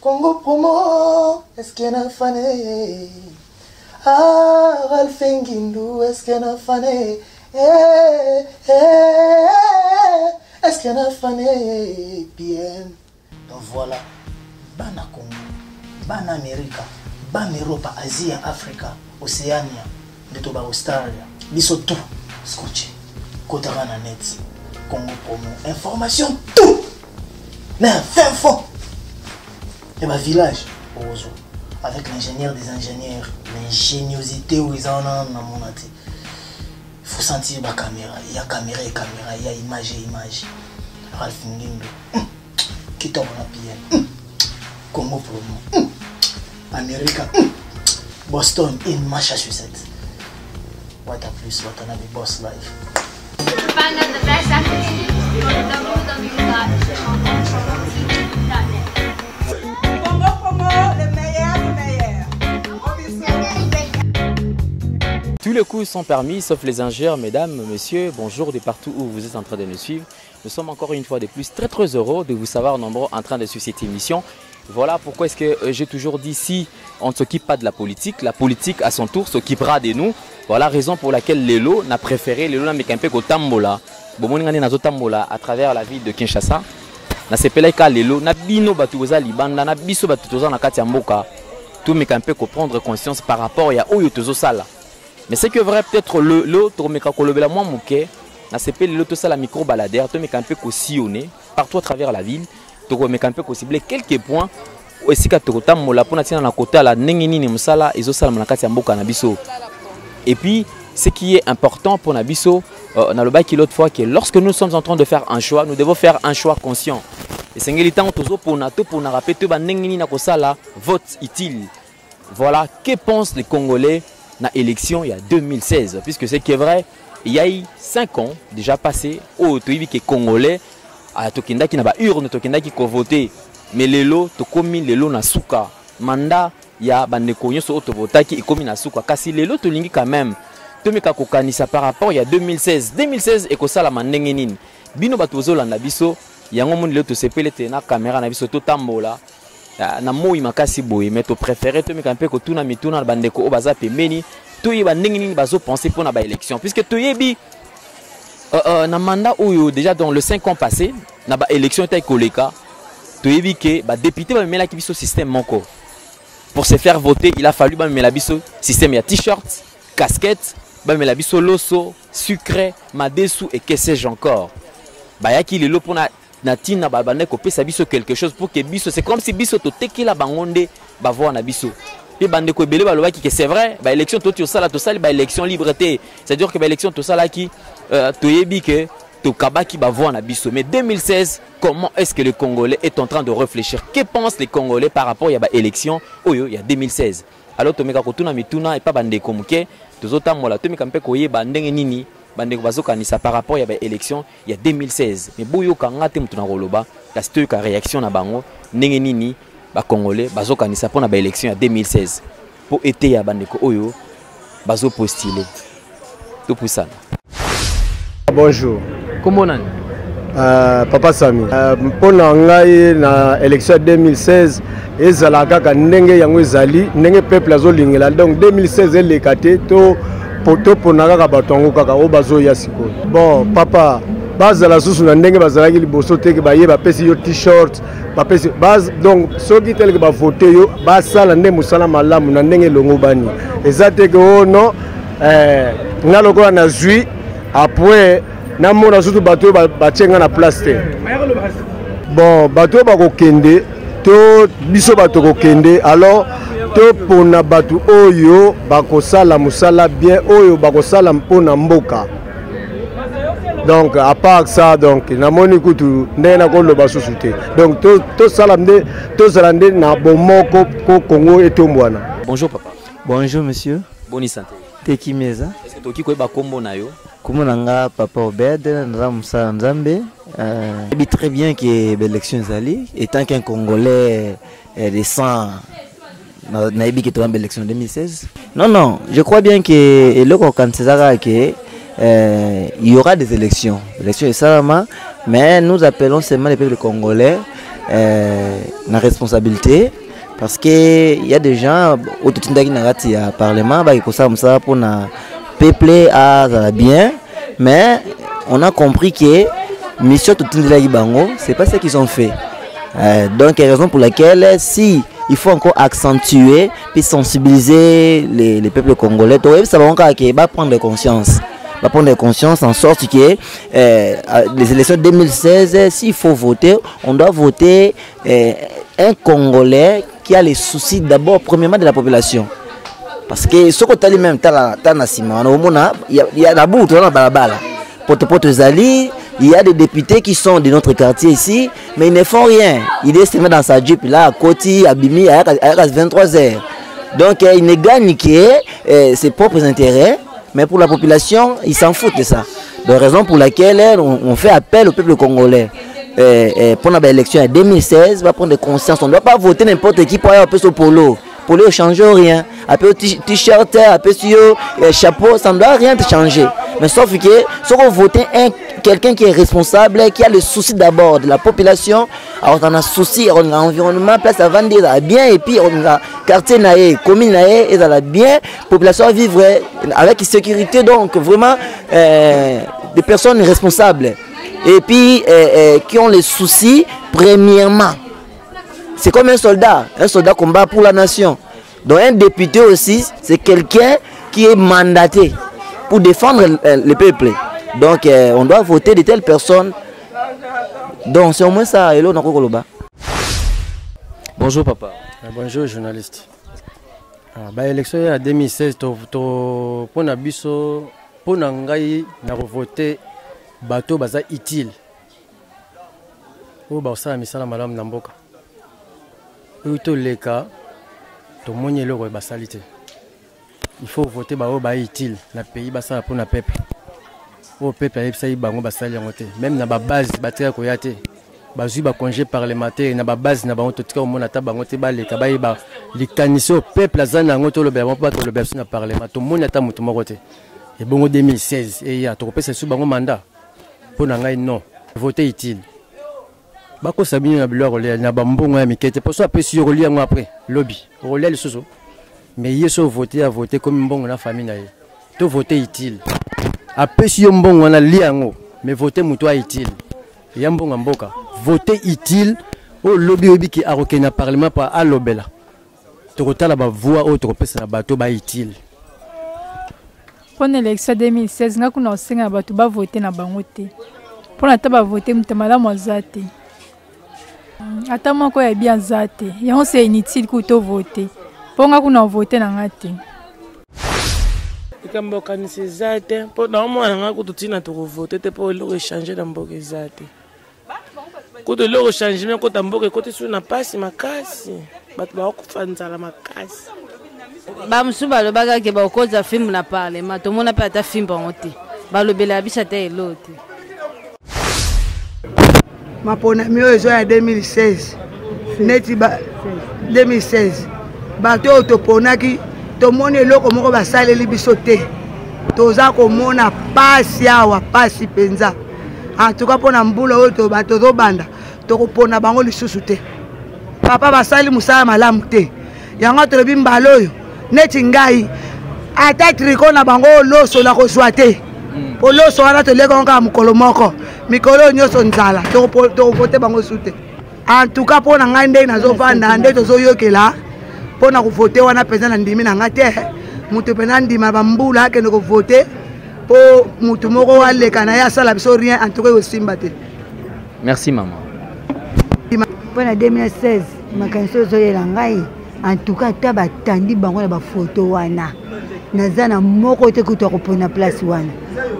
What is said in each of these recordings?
Congo Promo, est-ce qu'il y a un fané? Ah, Ralphingindu, est-ce qu'il y a un fané? Est-ce qu'il y a un fané? Bien. Donc voilà, Bana Congo, Bana Amérique, Bana Europe, Asie, Afrique, Océanie, Detoba Australia, Biso tout, scotché, Kotarana Net, Congo Promo, information, tout! Mais fin fond! Et ma village, Ozo, avec l'ingénieur des ingénieurs, l'ingéniosité où ils en ont dans mon athée. Il faut sentir ma caméra, il y a caméra et caméra, il y a image et image. Ralph Ngindo, qui tombe la pied, Congo Promo, Amérique, Boston et Massachusetts. What a plus, what a nabi boss life. Find out the best activity on www.chantonchantonsy.net. Congo Promo, le meilleur, le meilleur. Tous les coups sont permis, sauf les ingénieurs, mesdames, messieurs, bonjour de partout où vous êtes en train de nous suivre. Nous sommes encore une fois de plus très heureux de vous savoir nombreux en train de suivre cette émission. Voilà pourquoi est-ce que j'ai toujours dit, si on ne s'occupe pas de la politique à son tour s'occupera de nous. Voilà la raison pour laquelle Lelo n'a préféré, Lelo n'a mécampé qu'au Tambola. Bomoni na Tambola à travers la ville de Kinshasa. Na sepeleka Lelo, na bino batuza libanda, na biso batuza na kati ya mboka. Tout mécampé qu'au prendre conscience par rapport à Oyo Tozo Sala. Mais c'est que vrai, peut-être le Tormeka Kolobela moins mouké, na sepel Lelo to sala micro baladaire, tout mécampé qu'au sillonné partout à travers la ville. Toko mécampé qu'au ciblé quelques points. Aussi ka toko Tambola pour natina na kota la nengeni ni musala ezo sala na kati ya mboka na biso. Et puis, ce qui est important pour Nabiso, on a le bail qui l'autre fois, que lorsque nous sommes en train de faire un choix, nous devons faire un choix conscient. Et c'est un pour nous rappeler vote utile. Voilà, que pensent les Congolais dans l'élection il y a 2016? Puisque c'est qui est vrai, il y a eu 5 ans déjà passé, où les Congolais, à Tokenda qui n'a pas urne, Tokenda qui a voté, mais les lots, Tokomi, les lots na souka, mandat. Il y a des gens qui ont été suka kasi lelo to lingi quand même to meka kokanisa par rapport il y a 2016 et ko sala mandenge nini bino bato zolanda biso yango mon lelo to sepele te na caméra na biso to tambola na moi makasi boye mais to préféré to meka mpe ko tuna mituna bandeko o baza pembeni to yeba ndenge nini bazo penser pour na ba élection puisque to yebi na mandat oyo déjà dans le 5 ans passé na ba élection ta koleka to yebi ke ba député ba mela ki biso système moko. Pour se faire voter, il a fallu mettre système de t-shirt, casquette, mettre loso, sucré, madesu et que sais-je encore. Bayaki le pour natina babane kopé sa biso quelque chose pour que biso c'est comme si biso to teki la bangonde ba voir na biso. Et bande ko belé baloba ki que c'est vrai, ba élection to sala ba élection liberté. C'est-à-dire que ba élection to sala ki to yebi que to kabaki ba voir na biso. Mais 2016, comment est-ce que le Congolais est en train de réfléchir? Que pensent les Congolais par rapport à l'élection il y a 2016? Alors, Tomeka Kotuna Mituna et pas Bande Komuke, Tozota Mola, Tomeka Mpekoye, Bandeng Nini, Bande Bazo Kanisa par rapport à l'élection il y a 2016. Mais Bouyo Kangate Mutuna Roloba, la stoïque réaction à Bango, Nenge Nini, Congolais, Bazo Kanisa pour l'élection il y a 2016. Pour été à Bandeko Oyo, Bazo postulé. Tout pour ça. Bonjour. Comment on a? Papa Sami, pour l'élection 2016, ezalaka ka ndenge yango ezali ndenge peuple azolingela donc 2016 elekate to poto ponaka ka batongo kaka o bazo ya siko. Bon papa bazala susu na ndenge bazalaki liboso te ke baye bapesi yo t-shirt bapesi base donc soki tel ke ba voter yo basala nde musala malamu na ndenge longo bani ezate ke o no ngalokola na zui après na mona surtout bateau batyenga na place te. Bon bateau bakokende to biso bato kokende alors to pona bato oyo bakosala musala bien oyo bakosala mpona mboka. Donc à part ça donc na moni kutu ndena ko loba susu te. Donc to salamde to salande na bomoko ko Congo etombwana. Bonjour papa. Bonjour monsieur. Bonne santé. Teki meza. Est-ce que toki koyeba kombo na yo? Kumunanga papa Obed Nzamusa Nzambe. Je sais très bien que l'élection Zali, étant qu'un Congolais de sang, naïbi qui est l'élection 2016. Non, je crois bien que il y aura des élections. L'élection est Salama, mais nous appelons seulement les peuples congolais na responsabilité parce que il y a des gens au tindaki na rati ya parlement ba ko ça pour na peuple à bien, mais on a compris que mission tout tindaki bango c'est pas ce qu'ils ont fait. Donc raison pour laquelle si il faut encore accentuer puis sensibiliser les peuples congolais, ça va encore prendre conscience. Va prendre conscience en sorte que les élections 2016, s'il faut voter, on doit voter un Congolais qui a les soucis d'abord, premièrement, de la population. Parce que ce que tu as dit même, il y a la boue, il y a des députés qui sont de notre quartier ici, mais ils ne font rien. Ils se mettent dans sa jupe là, à Koti, à Bimi, à 23h. Donc ils ne gagnent que ses propres intérêts. Mais pour la population, ils s'en foutent de ça. De raison pour laquelle on fait appel au peuple congolais. Pour l'élection en 2016, on va prendre conscience. On ne doit pas voter n'importe qui pour aller au polo. Polo ne change rien. Après t-shirt, après chapeau, ça ne doit rien changer. Mais sauf que si on vote quelqu'un qui est responsable, qui a le souci d'abord de la population, alors on a souci, on a environnement, place à vendre, bien, et puis on a quartier, commune, et ça bien, population vivre avec sécurité, donc vraiment des personnes responsables. Et puis qui ont les soucis, premièrement. C'est comme un soldat combat pour la nation. Donc un député aussi, c'est quelqu'un qui est mandaté pour défendre le peuple. Donc on doit voter de telles personnes. Donc c'est au moins ça. Bonjour papa. Bonjour journaliste. L'élection en 2016, pour voter bateau baza utile. Oh bah ça misala madame Namboka. Les cas, tout le monde est là il faut voter bah utile. Le pays basa pour le peuple. Au peuple même dans la base batterie koyate. Bazui ba congé parlementaire na ba base na ba ototika o mona ta bango te ba leka ba yeba likaniso peuple azana ngoto lo ba pas to le berso na parlement to mona ta mutu moko te et bongo 2016 et ya to kopesa su bango mandat pour na ngai non voter utile bako sabini na biloko le na bambongo ya mikete pour so apesi yo lia ngo après lobby rolia le soso mais yeso voter à voter comme mbongo na famille na ye to voter utile apesi yo mbongo na lia ngo mais voter mutu a utile ya mbongo mboka voter utile au lobby obi qui a reconnu parlement par alobela tokotala ba voix au tokopesa na bato ba utile pour l'élection 2016 nga kuna osenga bato ba voter na bango te pour na taba voter mtemala mwazate ata moko ya bien zate yango c'est inutile ku to voter pour nga kuna voter na ngate ikambo kanisi zate pour na mwana nga kututina to voter te pour le changer dans mboka zate kuto le changement ko tamboka ko tisu na pasi makasi bato ba kufanza la makasi ba msuba lo baga ke ba koza film na parlement to mona pa ta film bango te ba lo bela bisa te elote mapona mio ezo ya 2016 neti ba 2016 bato to ponaki to moni eloko moko basaleli biso te toza komona pasi awa pasi penza en tout cas pona mbula oyo to bato zo banda to kopona bango lisusu te papa basali musala malamu te yango to lobi mbalo oyo neti ngai ata triko na bango loso na kozwa te po loso wana to leka nka mukolo moko mikolo nyoso nzala to vote bango sute en tout cas pona ngai ndenge nazofanda nde tozoyokela pona kuvote wana penza na ndimi na nga te mutu pena ndima bambula akende kuvote po mutu moko waleka na ya sala biso rien en tout cas osimba te. Merci maman. Pona 2016 makanso zoyela ngai en tout cas ta batandi bango na ba photo wana nazana moko te kuto kopona place wana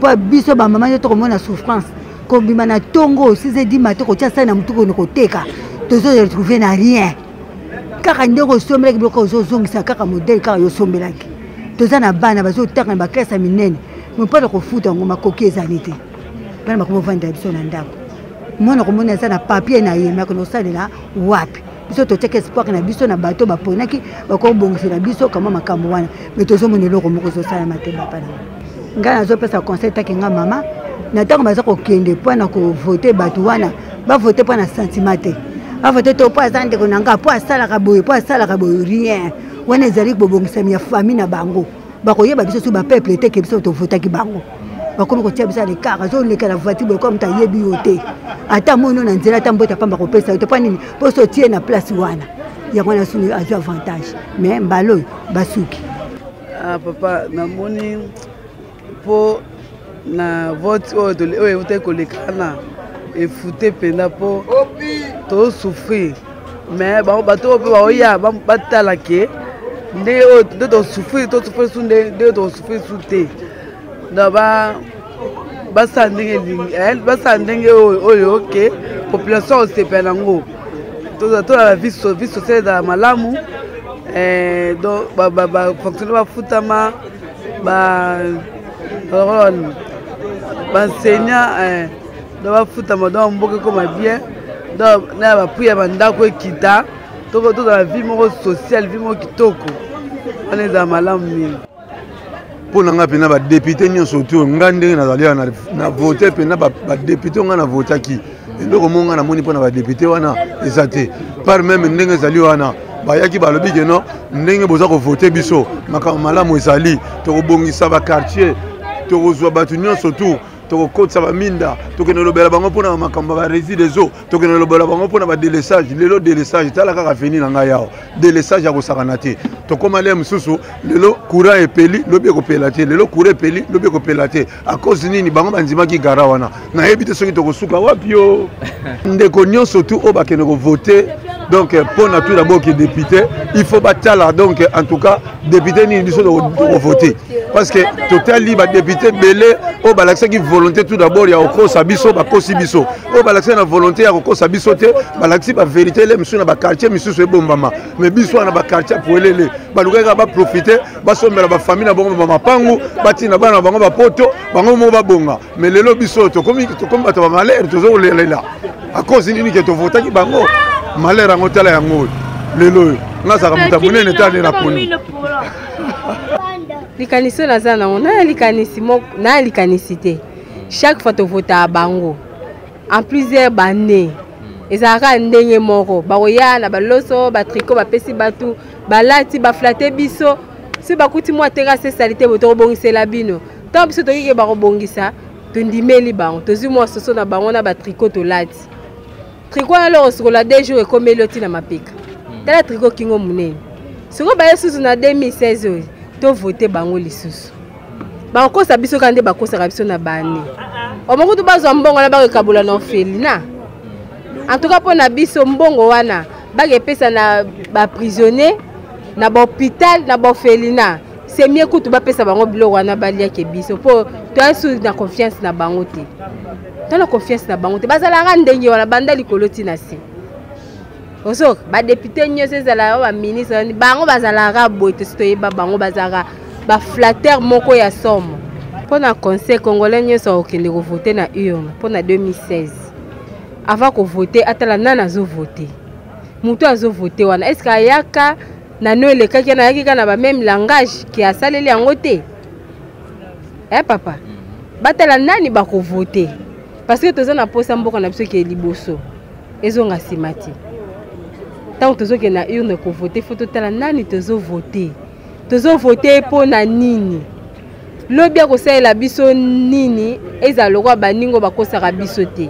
po biso ba maman to komona souffrance ko bima na tongo 6h10 matin ko tia ça na mutu ko koteka tozo retrouver na rien kaka ndeko sombelaki biloko ozozongisa kaka modele kaka yosombelaki toza na bana bazotaka na baklasa minene mopala kofuta yango makoki ezali te bana bakomovanda biso na ndako mwana komona eza na papier na ye mako nosalela wapi biso totiaka espoir na biso na bato baponaki bakobongisela biso kama makambo wana me tozomona eloko moko ezosalama te bapana ngai nazopesa conseil taki nga mama na ntango baza kokende mpona kovote bato wana bavote mpona sentiment te avote to po aza ndeko na nga po asalaka boye rien wana ezali kobongisami ya famille na bango bakoyeba biso so bapeuple te ke biso tovotaki bango bakomi kotia biso lekaka azoleka na voiture boye comme tayebi yo te ata mono na nzela ata mbota pamba kopesa yo te mpo nini mpo so otie na place wana yango wana suni azwi avantage mais mbala oyo basuki papa namoni mpo na vote oyo eutai kolekana efute mpenza mpo tosouffrir mais bato oyo mpe baoya batala ke ndenge oyo nde tosouffrir su ndenge tosouffrir su te donc basala ndenge elingi basala ndenge oyo ke population osepela yango tozala vie sociale ezala malamu donc bafonctionnaire bafutama baenseignant donc bafutama donc mboka ekoma bien donc na bapri ya bandako ekita tozala vie moko sociale vie moko kitoko wana ezala malamu mingi mpo na nga mpena badepute nyonso to nga ndenge nazali wana na vote mpena badepute nga na votaki eloko mo nga namoni mpo na badepute wana eza te par meme ndenge ezali wana bayaki balobi keno ndenge boza kovote biso makambo malamu ezali tokobongisa bakartier tokozwa bato nyonso tu tokokotisa baminda tokende lobela bango mpona makambo baresi des eaux tokende lobela bango mpona badelesage lelo delesage tala kaka feni na ngai yawo delesage akosakana te tokóma le mosusu lelo courant epeli lobi ekopela te lelo courant epeli lobi ekopela te a cause nini bango bandimaki gara wana nayebi te soki tokosuka wapi yo ndeko nyonso tu oyo bakende kovote donc mpona tout d'abord ke député il faut batala donc en tout cas député nini biso tokovote parce que totali badéputé bele oyo balakisaki volonté tout d'abord ya kokosa biso bakosi biso oyo balakisaki na volonté ya kokosa biso te balakisi bavérité le misusu na bakartier misusu ebombama mais biso wana bakartier poelele balukaki kaka baprofite basombela bafamille na bango bamapangu batina bana na bango bapoto bango moko babonga mais lelo biso tokomi bato bamalere tozokolelela a cause nini ke tovotaki bango malere yango tala yango lelo oyo ngazaka moto monene tane na poni likanisi oyo naza nango na likanisi te chaque fois tovota bango en plusieurs bane ezalaka ndenge moko bakoya na baloso batriko bapesi bato balati baflate biso si bakuti mwa terase esali te tokobongisela bino ntango biso tokike bakobongisa tondimeli bango tozwi mwa soso na bango na batriko tolati triko wana loko sikola 2 jours ekomeli oti na mapeka tala triko kingo monene siko baye susu na 2016 oyo tovote bango lisusu bakokosa biso kaka nde bakosaka biso na bane omokutu bazwa mbongo na bakekabula na orphelina en tout cas mpo na biso mbongo wana bakepesa na baprisonnier na bahôpital na baorphelina c'est mieux kutu bapesa bango biloko wana baliake biso mpo toyasu na confiance na bango te tona confiance na bango te bazalaka ndenge wana banda likolo ntina se osoka badepute nyonso ezalaka baministre bango bazalaka boye te so toyeba bango bazalaka baflater moko ya somo mpo na conseil congolais nyonso akokende kovote na urne mpo na 2016 avant kovote atala nani azovote moto azovote wana estce ayaka nano elekaki ayaki kaka na bameme langage ke asaleli yango te papa batala nani bakovote parce que toza na posa mboka na biso ke liboso ezonga nsima te ntango tozokende na urne kovote fo totala nani tozovote mpo na nini lobi akosalela biso nini ezala lokwa baningo bakosaka biso te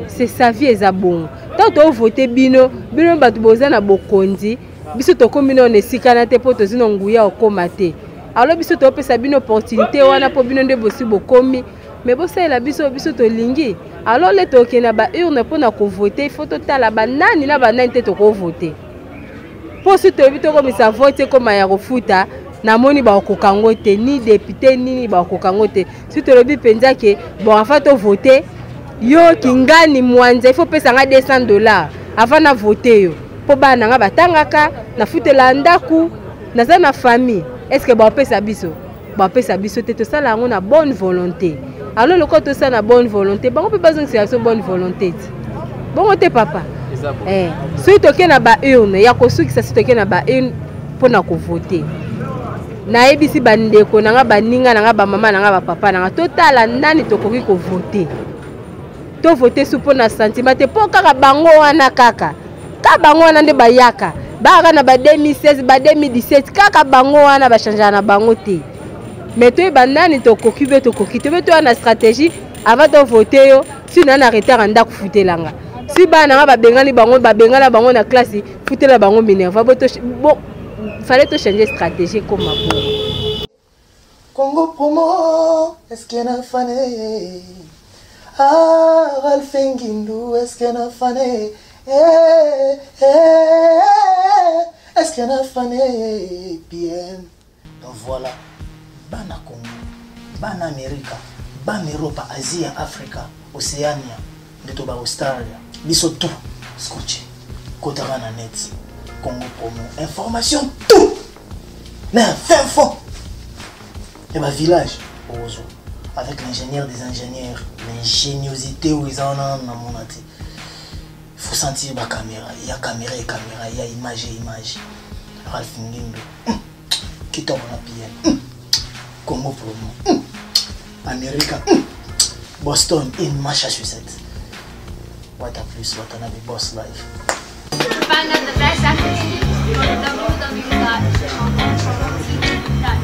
c'est sa vie eza bongo ntango tovote bino bato boza na bokonzi biso tokomi na esikana te mpo tozwi na nguya okoma te alo biso topesa bino opportunité wana mpo bino nde bosi bokomi mais bosalela biso tolingi alo le tokende na baurne mpo na kovote ifo totala banani na banani te tokovote mpo si toyebi tokomisa vote ekoma ya kofuta namoni bakokoka yango te ni député nini bakokoka yango te si tolobi mpenza ke bon afa tovote yo kingani mwanza ifo pesa nga $200 avant na vote yo mpo bana nanga batangaka nafutela ndaku naza na famille est-ce que bapesa biso te tosala yango na bonne volonté alors loko tosala na bonne volonté bango mpe bazongisa biso bonne volonté ti bongo te papa soki toke na baurne ya kosukisa si toke na baurne mpo na kovote nayebisi bandeko nanga baninga nanga bamama nanga bapapa nanga totala nani tokoki kovote tovote su mpo na sentiment te mpo kaka bango wana kaka ka bango wana nde bayaka baka na ba 2016 ba 2017 kaka bango wana bachangea na bango te mais toyeba nani tokoki mpe tokoki to mpe toya na stratégie avant tovote yo si nani arretard ndako futelanga si bana nga babengani bango na classe futela bango minerva bon fallait to changer stratégie comme abo Congo Promo est-ce qu'il y a fané Ralph Ngindu est-ce qu'il y a fané est-ce qu'il y a fané bien donc voilà bana Congo bana Amerika bana Europe Asie Africa Océania ndeto ba Australia biso tout scotché kotara na net Congo Promo information tout mais fin fond et ma village avec l'ingénieur des ingénieurs l'ingéniosité où ils en ont dans mon athée il faut sentir ma caméra il y a caméra et caméra il y a image et image Ralph Ngindu qui tombe la PN Congo Promo America Boston in Massachusetts what a plus what another boss life Find out the best activity on www.chantalpromo.tv.